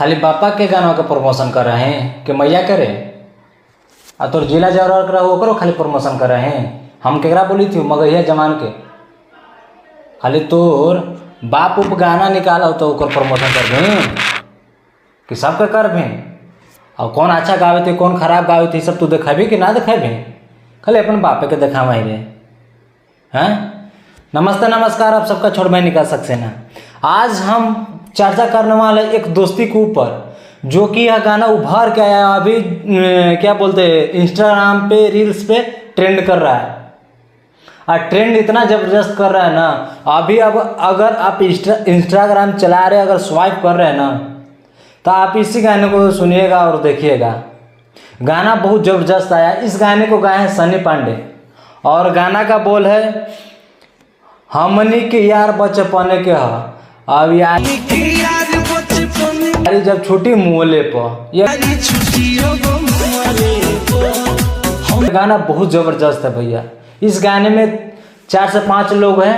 खाली पापा के गानों के प्रमोशन कर रहे हैं कि मैया करे आ तोर जिला जवाहर करा ओकरो खाली प्रमोशन कर रहे हैं। हम केकरा बोली थी मगहिया जमान के खाली तोर बाप उप गाना निकाला तो ओकर प्रमोशन कर दें कि सबके कर भी। और कौन अच्छा गावे थे कौन खराब गावे थे सब तू देखेबी कि ना देखेबी, खाली अपन बापे के देखावा ही रे। हैं नमस्ते नमस्कार, आप सबका छोड़ मैं निकाल सकते ना। आज हम चर्चा करने वाले एक दोस्ती के ऊपर जो कि यह गाना उभर के आया अभी क्या बोलते हैं इंस्टाग्राम पे रील्स पे ट्रेंड कर रहा है। और ट्रेंड इतना ज़बरदस्त कर रहा है ना अभी। अब अगर आप इंस्टाग्राम चला रहे अगर स्वाइप कर रहे हैं ना तो आप इसी गाने को सुनिएगा और देखिएगा। गाना बहुत ज़बरदस्त आया। इस गाने को गाए हैं सनी पांडे और गाना का बोल है हमनी के यार बचपने के ह अब यार जब छुट्टी मुँहले पर गाना बहुत ज़बरदस्त है भैया। इस गाने में 4 से 5 लोग हैं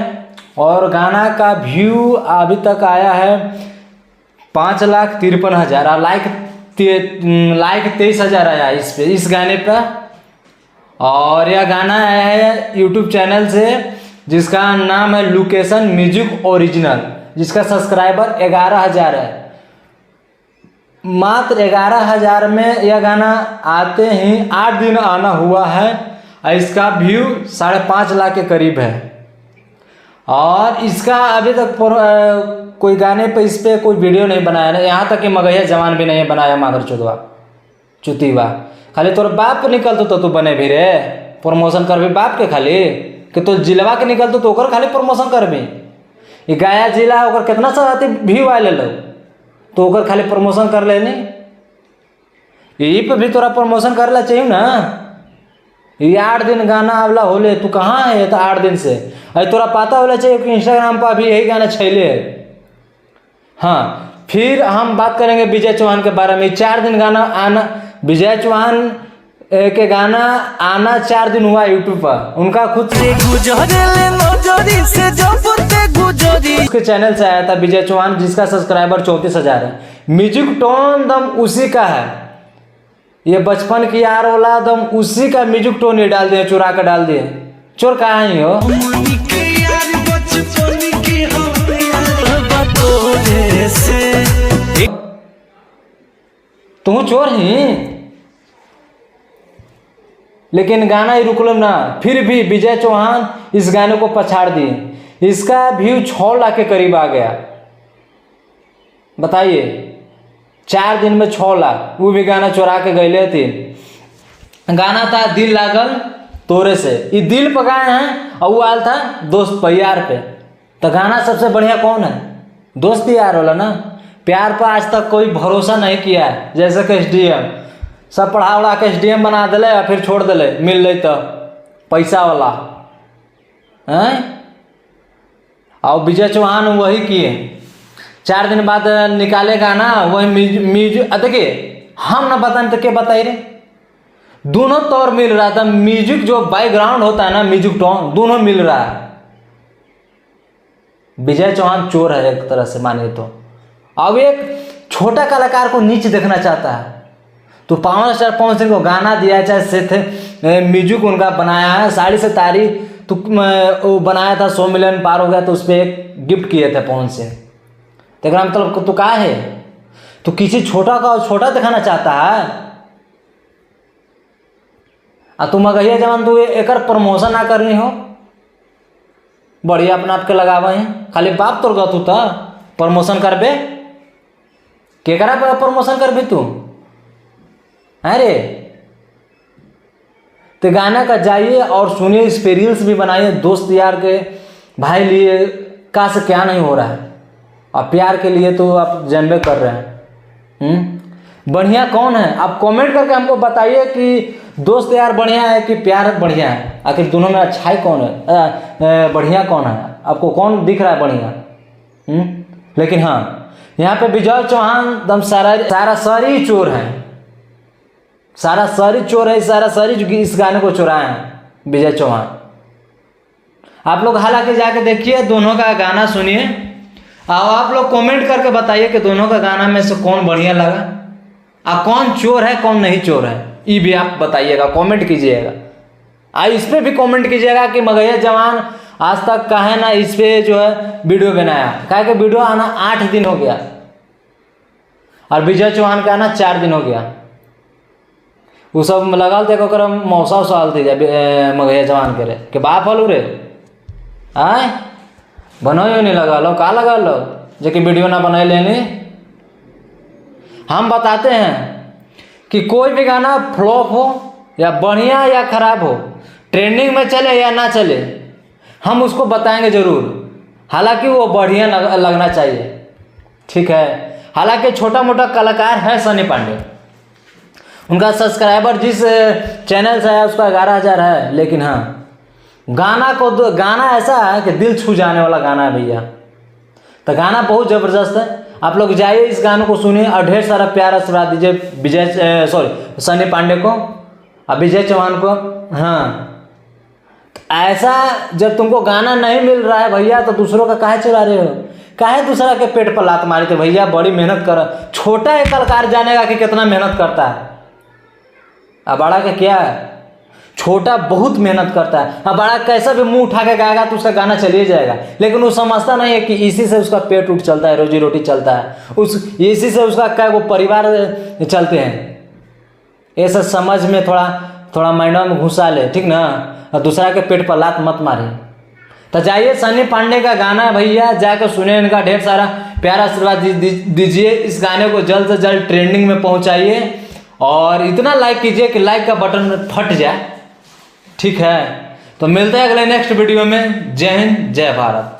और गाना का व्यू अभी तक आया है 5,53,000 और लाइक 23,000 आया इस गाने पर। और यह गाना आया है यूट्यूब चैनल से जिसका नाम है लोकेशन म्यूजिक ओरिजिनल, जिसका सब्सक्राइबर 11,000 है। मात्र 11,000 में यह गाना आते ही 8 दिन आना हुआ है और इसका व्यू 5.5 लाख के करीब है। और इसका अभी तक कोई गाने पे इस पर कोई वीडियो नहीं बनाया ना, यहाँ तक कि मगहिया जवान भी नहीं बनाया। मागर चुतीवा खाली तोर बाप निकलतो तो तू बने भी रे प्रमोशन कर भी बाप के खाली कि तो जिलवा के निकलतो तो ओकर खाली प्रमोशन कर भी। ये गया जिला ओकर कितना सा व्यू आए लो तो ओकर खाली प्रमोशन कर लेने यही पे भी तोरा प्रमोशन कर ला चाहिए ना। ये 8 दिन गाना आवला होले तू कहाँ है तो 8 दिन से अरे तोरा पता होना चाहिए कि इंस्टाग्राम पर अभी यही गाना छैले है। हाँ फिर हम बात करेंगे विजय चौहान के बारे में। 4 दिन गाना आना विजय चौहान के गाना आना 4 दिन हुआ यूट्यूब पर। उनका खुद उसके चैनल से आया था विजय चौहान जिसका सब्सक्राइबर 34,000 है। म्यूजिक टोन दम उसी का है। ये बचपन की यार वाला दम उसी का म्यूजिक टोन ये डाल दिए, चुरा कर डाल दिए। चोर कहाँ ही हो तू चोर ही। लेकिन गाना ही रुकलम ना, फिर भी विजय चौहान इस गाने को पछाड़ दिए। इसका व्यू 6 लाख के करीब आ गया। बताइए 4 दिन में 6 लाख, वो भी गाना चुरा के गए थे। गाना था दिल लागल तोरे से, ये दिल पकाए हैं और वो आल था दोस्त पर यार पे। तो गाना सबसे बढ़िया कौन है? दोस्त यार वाला ना। प्यार पर आज तक कोई भरोसा नहीं किया है। जैसे कि SDM सब पढ़ा उड़ा के SDM बना दिले और फिर छोड़ दिले मिल ले तो पैसा वाला हैं। और विजय चौहान वही किए। 4 दिन बाद निकाले गाना वही म्यूजिक। देखिए हम ना बताएं तो क्या बताइए रे, दोनों तौर मिल रहा था। म्यूजिक जो बैकग्राउंड होता है ना म्यूजिक टोन दोनों मिल रहा है। विजय चौहान चोर है एक तरह से माने तो। अब एक छोटा कलाकार को नीचे देखना चाहता है तो पावन स्टार पवन सिंह को गाना दिया है, चाहे से म्यूजिक उनका बनाया है साड़ी से तारी तो वो बनाया था 100 मिलियन पार हो गया तो उस पर एक गिफ्ट किए थे पवन सिंह। तो मतलब तो क्या है तो किसी छोटा का छोटा दिखाना चाहता है। तुम मगहिया जवान तू एक प्रमोशन ना करनी हो बढ़िया अपना आपके लगावा है। खाली बाप तोड़ गया तू तो प्रमोशन करबे केकरा पर प्रमोशन करबे तू? अरे तो गाना का जाइए और सुनिए, इस पे रील्स भी बनाइए दोस्त यार के भाई लिए का से क्या नहीं हो रहा है। और प्यार के लिए तो आप जानबे कर रहे हैं। बढ़िया कौन है आप कमेंट करके हमको बताइए कि दोस्त यार बढ़िया है कि प्यार बढ़िया है। आखिर दोनों में अच्छाई कौन है, बढ़िया कौन है? आपको कौन दिख रहा है बढ़िया? लेकिन हाँ यहाँ पे विजय चौहान दम सारा सारी चोर है। सारा सारी चोर है। सारा सारी जो इस गाने को चुराए हैं विजय चौहान। आप लोग हालांकि जाके देखिए दोनों का गाना सुनिए अब आप लोग कमेंट करके बताइए कि दोनों का गाना में से कौन बढ़िया लगा, अब कौन चोर है कौन नहीं चोर है, ये भी आप बताइएगा, कमेंट कीजिएगा। इस पर भी कमेंट कीजिएगा कि मगहिया जवान आज तक का है ना इस पर जो है वीडियो बनाया, कहा कि वीडियो आना 8 दिन हो गया और विजय चौहान का आना 4 दिन हो गया। वो सब लगाल थे ओकर मौसा उसाल थी मगहिया जवान के रे कि बाप हलू रे आय बनो नहीं लगा लो, का लगा लो जो कि वीडियो ना बनाए लेने। हम बताते हैं कि कोई भी गाना फ्लॉप हो या बढ़िया या खराब हो, ट्रेंडिंग में चले या ना चले, हम उसको बताएंगे ज़रूर, हालांकि वो बढ़िया लगना चाहिए, ठीक है। हालांकि छोटा मोटा कलाकार है सनी पांडे, उनका सब्सक्राइबर जिस चैनल से है उसका 11,000 है, लेकिन हाँ गाना ऐसा है कि दिल छू जाने वाला गाना है भैया। तो गाना बहुत ज़बरदस्त है, आप लोग जाइए इस गानों को सुनिए और ढेर सारा प्यार आशीर्वाद दीजिए सनी पांडे को और विजय चौहान को। हाँ, ऐसा जब तुमको गाना नहीं मिल रहा है भैया तो दूसरों का काहे चला रहे हो, काहे दूसरा के पेट पर लात मारी थे भैया, बड़ी मेहनत कर। छोटा एक कलाकार जानेगा कि कितना मेहनत करता है, अब बड़ा का क्या है, छोटा बहुत मेहनत करता है। अब बड़ा कैसा भी मुंह उठा के गाएगा तो उसका गाना चलिए जाएगा, लेकिन वो समझता नहीं है कि इसी से उसका पेट उठ चलता है, रोजी रोटी चलता है, इसी से उसका क्या वो परिवार चलते हैं। ये सब समझ में थोड़ा माइंड में घुसा ले, ठीक ना, और दूसरा के पेट पर लात मत मारे। तो जाइए सनी पांडे का गाना है भैया, जाकर सुने, इनका ढेर सारा प्यार आशीर्वाद दीजिए, इस गाने को जल्द से जल्द ट्रेंडिंग में पहुंचाइए और इतना लाइक कीजिए कि लाइक का बटन फट जाए, ठीक है। तो मिलते हैं अगले नेक्स्ट वीडियो में। जय हिंद, जय भारत।